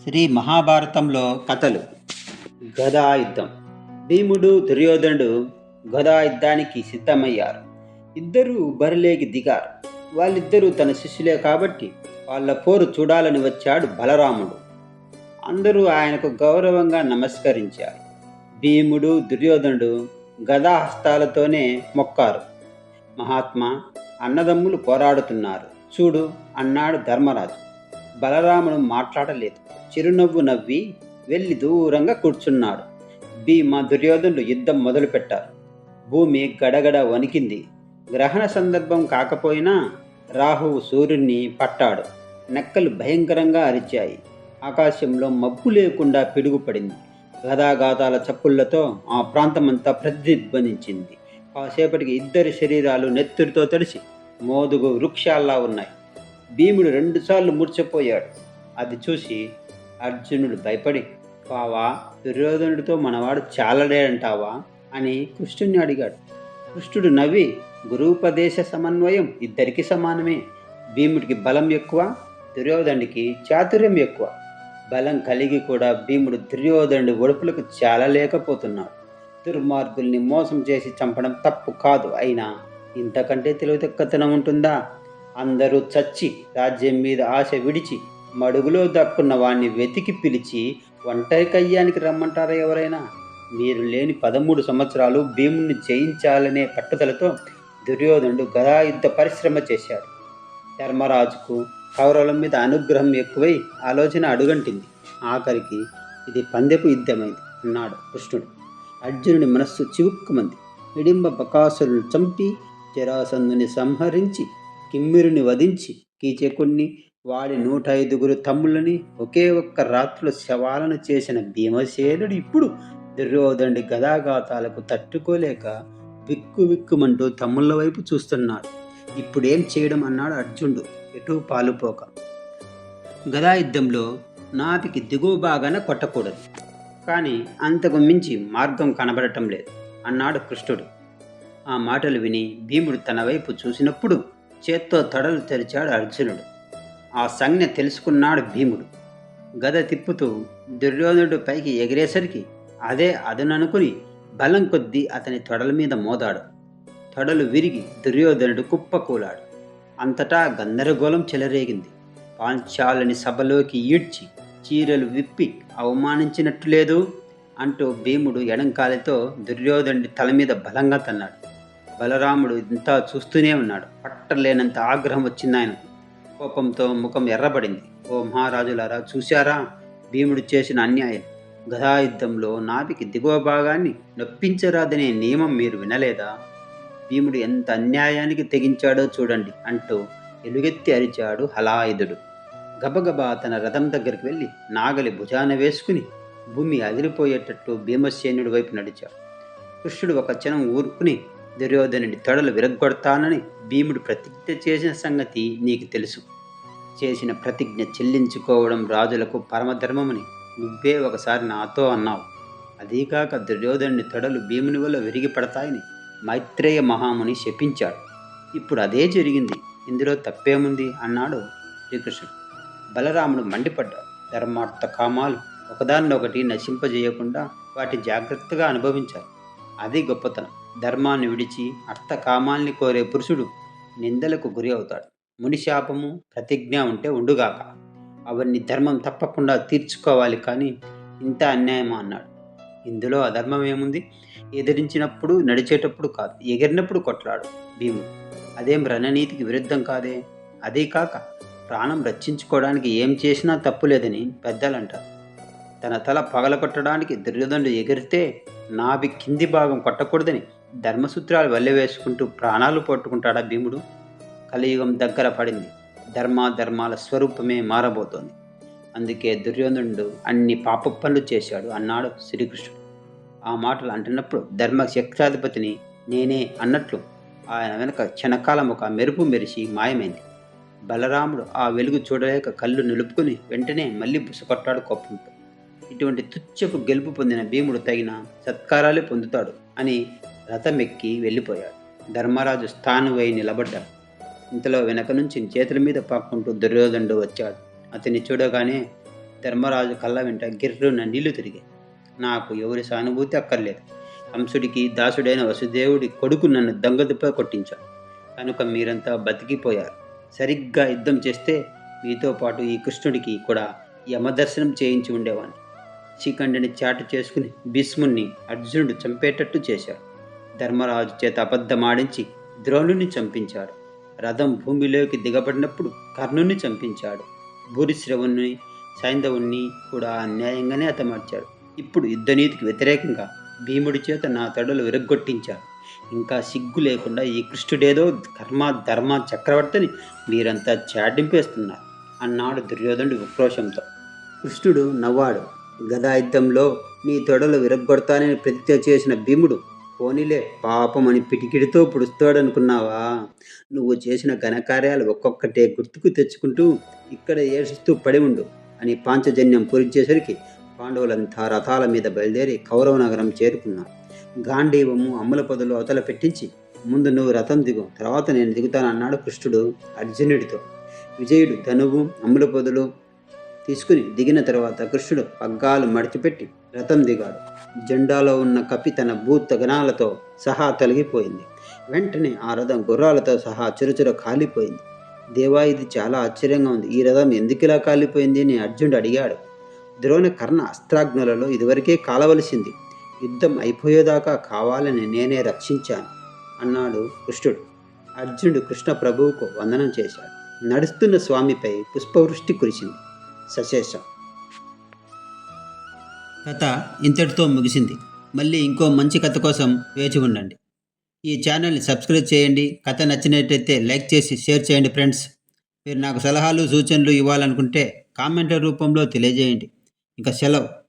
శ్రీ మహాభారతంలో కథలు. గదా యుద్ధం. భీముడు దుర్యోధనుడు గదా యుద్ధానికి సిద్ధమయ్యారు. ఇద్దరూ బరిలోకి దిగారు. వాళ్ళిద్దరూ తన శిష్యులే కాబట్టి వాళ్ళ పోరు చూడాలని వచ్చాడు బలరాముడు. అందరూ ఆయనకు గౌరవంగా నమస్కరించారు. భీముడు దుర్యోధనుడు గదా హస్తాలతోనే మొక్కారు. మహాత్మా, అన్నదమ్ములు పోరాడుతున్నారు చూడు అన్నాడు ధర్మరాజు. బలరాముడు మాట్లాడలేదు. చిరునవ్వు నవ్వి వెళ్ళి దూరంగా కూర్చున్నాడు. భీమ దుర్యోధనుడు యుద్ధం మొదలుపెట్టారు. భూమి గడగడ వణికింది. గ్రహణ సందర్భం కాకపోయినా రాహువు సూర్యుడిని పట్టాడు. నెక్కలు భయంకరంగా అరిచాయి. ఆకాశంలో మబ్బు లేకుండా పిడుగుపడింది. గదాగాతాల చప్పుళ్లతో ఆ ప్రాంతమంతా ప్రతిధ్వనించింది. కాసేపటికి ఇద్దరి శరీరాలు నెత్తురితో తడిసి మోదుగు వృక్షాల్లా ఉన్నాయి. భీముడు రెండుసార్లు మూర్ఛపోయాడు. అది చూసి అర్జునుడు భయపడి, బావా, దుర్యోధనుడితో మనవాడు చాలడేంటావా అని కృష్ణుడిని అడిగాడు. కృష్ణుడు నవ్వి, గురూపదేశ సమన్వయం ఇద్దరికి సమానమే. భీముడికి బలం ఎక్కువ, దుర్యోధనుడికి చాతుర్యం ఎక్కువ. బలం కలిగి కూడా భీముడు దుర్యోధనుడి ఒడుపులకు చాలలేకపోతున్నాడు. దుర్మార్గుల్ని మోసం చేసి చంపడం తప్పు కాదు, అయినా ఇంతకంటే తెలివితక్కువతనం ఉంటుందా? అందరూ చచ్చి రాజ్యం మీద ఆశ విడిచి మడుగులో దక్కున్న వాణ్ణి వెతికి పిలిచి ఒంటరి కయ్యానికి రమ్మంటారా ఎవరైనా? మీరు లేని 13 సంవత్సరాలు భీముణ్ణి జయించాలనే పట్టుదలతో దుర్యోధనుడు గదాయుద్ధ పరిశ్రమ చేశాడు. ధర్మరాజుకు కౌరవుల మీద అనుగ్రహం ఎక్కువై ఆలోచన అడుగంటింది. ఆఖరికి ఇది పందెపు యుద్ధమైంది అన్నాడు కృష్ణుడు. అర్జునుడి మనస్సు చివుక్కుమంది. హిడింబ బకాసురుని చంపి జరాసంధుని సంహరించి కిమ్మిరుని వధించి కీచకుణ్ణి వాడి 105 తమ్ములని ఒకే ఒక్క రాత్రిలో శవాలను చేసిన భీమసేనుడు ఇప్పుడు దుర్యోధనుడి గదాఘాతాలకు తట్టుకోలేక విక్కుమంటూ తమ్ముళ్ళ వైపు చూస్తున్నాడు. ఇప్పుడేం చేయడం అన్నాడు అర్జునుడు ఎటూ పాలుపోక. గదాయుద్ధంలో నాపికి దిగువ బాగాన కొట్టకూడదు, కానీ అంతకు మించి మార్గం కనబడటం లేదు అన్నాడు కృష్ణుడు. ఆ మాటలు విని భీముడు తన వైపు చూసినప్పుడు చేత్తో తొడలు తెరిచాడు అర్జునుడు. ఆ సంజ్ఞ తెలుసుకున్నాడు భీముడు. గద తిప్పుతూ దుర్యోధనుడు పైకి ఎగిరేసరికి అదే అదుననుకుని బలం కొద్దీ అతని తొడల మీద మోదాడు. తొడలు విరిగి దుర్యోధనుడు కుప్పకూలాడు. అంతటా గందరగోళం చెలరేగింది. పాంచాలని సభలోకి ఈడ్చి చీరలు విప్పి అవమానించినట్టు లేదు అంటూ భీముడు ఎడంకాలితో దుర్యోధనుడి తల మీద బలంగా తన్నాడు. బలరాముడు ఇంతా చూస్తూనే ఉన్నాడు. పట్టలేనంత ఆగ్రహం వచ్చింది ఆయనకు. కోపంతో ముఖం ఎర్రబడింది. ఓ మహారాజులారా, చూశారా భీముడు చేసిన అన్యాయం? గదాయుద్ధంలో నాభికి దిగువ భాగాన్ని నొప్పించరాదనే నియమం మీరు వినలేదా? భీముడు ఎంత అన్యాయానికి తెగించాడో చూడండి అంటూ ఎలుగెత్తి అరిచాడు హలాయుధుడు. గబగబా తన రథం దగ్గరికి వెళ్ళి నాగలి భుజాన వేసుకుని భూమి అదిరిపోయేటట్టు భీమసేనుడి వైపు నడిచాడు. కృష్ణుడు ఒక క్షణం ఊరుకుని, దుర్యోధనుడి తొడలు విరగ్గొడతానని భీముడు ప్రతిజ్ఞ చేసిన సంగతి నీకు తెలుసు. చేసిన ప్రతిజ్ఞ చెల్లించుకోవడం రాజులకు పరమధర్మమని నువ్వే ఒకసారి నాతో అన్నావు. అదీకాక దుర్యోధనుడి తొడలు భీముని వల్ల విరిగి పడతాయని మైత్రేయ మహాముని శపించాడు. ఇప్పుడు అదే జరిగింది, ఇందులో తప్పేముంది అన్నాడు శ్రీకృష్ణుడు. బలరాముడు మండిపడ్డాడు. ధర్మార్థ కామాలు ఒకదాన్నొకటి నశింపజేయకుండా వాటి జాగ్రత్తగా అనుభవించాలి. అది గొప్పతనం. ధర్మాన్ని విడిచి అర్థకామాల్ని కోరే పురుషుడు నిందలకు గురి అవుతాడు. మునిశాపము ప్రతిజ్ఞ ఉంటే ఉండుగాక, అవన్నీ ధర్మం తప్పకుండా తీర్చుకోవాలి, కానీ ఇంత అన్యాయమా అన్నాడు. ఇందులో అధర్మం ఏముంది? ఎదిరించినప్పుడు నడిచేటప్పుడు కాదు, ఎగిరినప్పుడు కొట్లాడు భీముడు. అదేం రణనీతికి విరుద్ధం కాదే. అదే కాక ప్రాణం రక్షించుకోవడానికి ఏం చేసినా తప్పులేదని పెద్దలంటారు. తన తల పగలగొట్టడానికి దుర్యోధనుడు ఎగిరితే నాభి కింది భాగం కొట్టకూడదని ధర్మసూత్రాలు వల్లెవేసుకుంటూ ప్రాణాలు పట్టుకుంటాడా భీముడు? కలియుగం దగ్గర పడింది. ధర్మాధర్మాల స్వరూపమే మారబోతోంది. అందుకే దుర్యోధనుడు అన్ని పాప పనులు చేశాడు అన్నాడు శ్రీకృష్ణుడు. ఆ మాటలు అంటున్నప్పుడు ధర్మ శక్తాధిపతిని నేనే అన్నట్లు ఆయన వెనక క్షణకాలం ఒక మెరుపు మెరిసి మాయమైంది. బలరాముడు ఆ వెలుగు చూడలేక కళ్ళు నిలుపుకుని వెంటనే మళ్ళీ బుసకొట్టాడు కోపంతో. ఇటువంటి తుచ్చపు గెలుపు పొందిన భీముడు తగిన సత్కారాలే పొందుతాడు అని రథమెక్కి వెళ్ళిపోయాడు. ధర్మరాజు స్థానువై నిలబడ్డాడు. ఇంతలో వెనక నుంచి చేతుల మీద పాక్కుంటూ దుర్యోధనుడు వచ్చాడు. అతన్ని చూడగానే ధర్మరాజు కళ్ళ వెంట గిర్రున నీళ్లు తిరిగాయి. నాకు ఎవరి సానుభూతి అక్కర్లేదు. కంసుడికి దాసుడైన వసుదేవుడి కొడుకు నన్ను దొంగదెబ్బ కొట్టించాడు కనుక మీరంతా బతికిపోయారు. సరిగ్గా యుద్ధం చేస్తే మీతో పాటు ఈ కృష్ణుడికి కూడా యమదర్శనం చేయించి ఉండేవాణ్ణి. శిఖండిని చాటు చేసుకుని భీష్ముణ్ణి అర్జునుడు చంపేటట్టు చేశాడు. ధర్మరాజు చేత అబద్ధమాడించి ద్రోణుని చంపించాడు. రథం భూమిలోకి దిగబడినప్పుడు కర్ణుని చంపించాడు. భూరిశ్రవుణ్ణి సైంధవుణ్ణి కూడా అన్యాయంగానే హతమార్చాడు. ఇప్పుడు యుద్ధనీతికి వ్యతిరేకంగా భీముడి చేత నా తొడలు విరగ్గొట్టించాడు. ఇంకా సిగ్గు లేకుండా ఈ కృష్ణుడేదో కర్మ ధర్మ చక్రవర్తిని మీరంతా చాటింపేస్తున్నారు అన్నాడు దుర్యోధనుడు ఉక్రోషంతో. కృష్ణుడు నవ్వాడు. గదాయుద్ధంలో నీ తొడలు విరగ్గొడతానని ప్రతిజ్ఞ చేసిన భీముడు పోనీలే పాపం అని పిటికిడితో పుడుస్తాడనుకున్నావా? నువ్వు చేసిన ఘనకార్యాలు ఒక్కొక్కటే గుర్తుకు తెచ్చుకుంటూ ఇక్కడ ఏడుస్తూ పడి ఉండు అని పాంచజన్యం పూరించేసరికి పాండవులంతా రథాల మీద బయలుదేరి కౌరవ నగరం చేరుకున్నాం. గాంధీవము అమ్ముల పొదలు అవతల పెట్టించి ముందు నువ్వు రథం దిగు, తర్వాత నేను దిగుతానన్నాడు కృష్ణుడు అర్జునుడితో. విజయుడు ధనువు అమ్ముల పొదలు తీసుకుని దిగిన తర్వాత కృష్ణుడు పగ్గాలు మడిచిపెట్టి రథం దిగాడు. జెండాలో ఉన్న కపి తన భూత గణాలతో సహా తొలగిపోయింది. వెంటనే ఆ రథం గుర్రాలతో సహా చురుచుర కాలిపోయింది. దేవా, ఇది చాలా ఆశ్చర్యంగా ఉంది. ఈ రథం ఎందుకిలా కాలిపోయింది అని అర్జునుడు అడిగాడు. ద్రోణ కర్ణ అస్త్రాగ్నులలో ఇదివరకే కాలవలసింది. యుద్ధం అయిపోయేదాకా కావాలని నేనే రక్షించాను అన్నాడు కృష్ణుడు. అర్జునుడు కృష్ణ ప్రభువుకు వందనం చేశాడు. నడుస్తున్న స్వామిపై పుష్పవృష్టి కురిసింది. సశేషం. కథ ఇంతటితో ముగిసింది. మళ్ళీ ఇంకో మంచి కథ కోసం వేచి ఉండండి. ఈ ఛానల్ని సబ్స్క్రైబ్ చేయండి. కథ నచ్చినట్టయితే లైక్ చేసి షేర్ చేయండి ఫ్రెండ్స్. మీరు నాకు సలహాలు సూచనలు ఇవ్వాలనుకుంటే కామెంట్ రూపంలో తెలియజేయండి. ఇక సెలవు.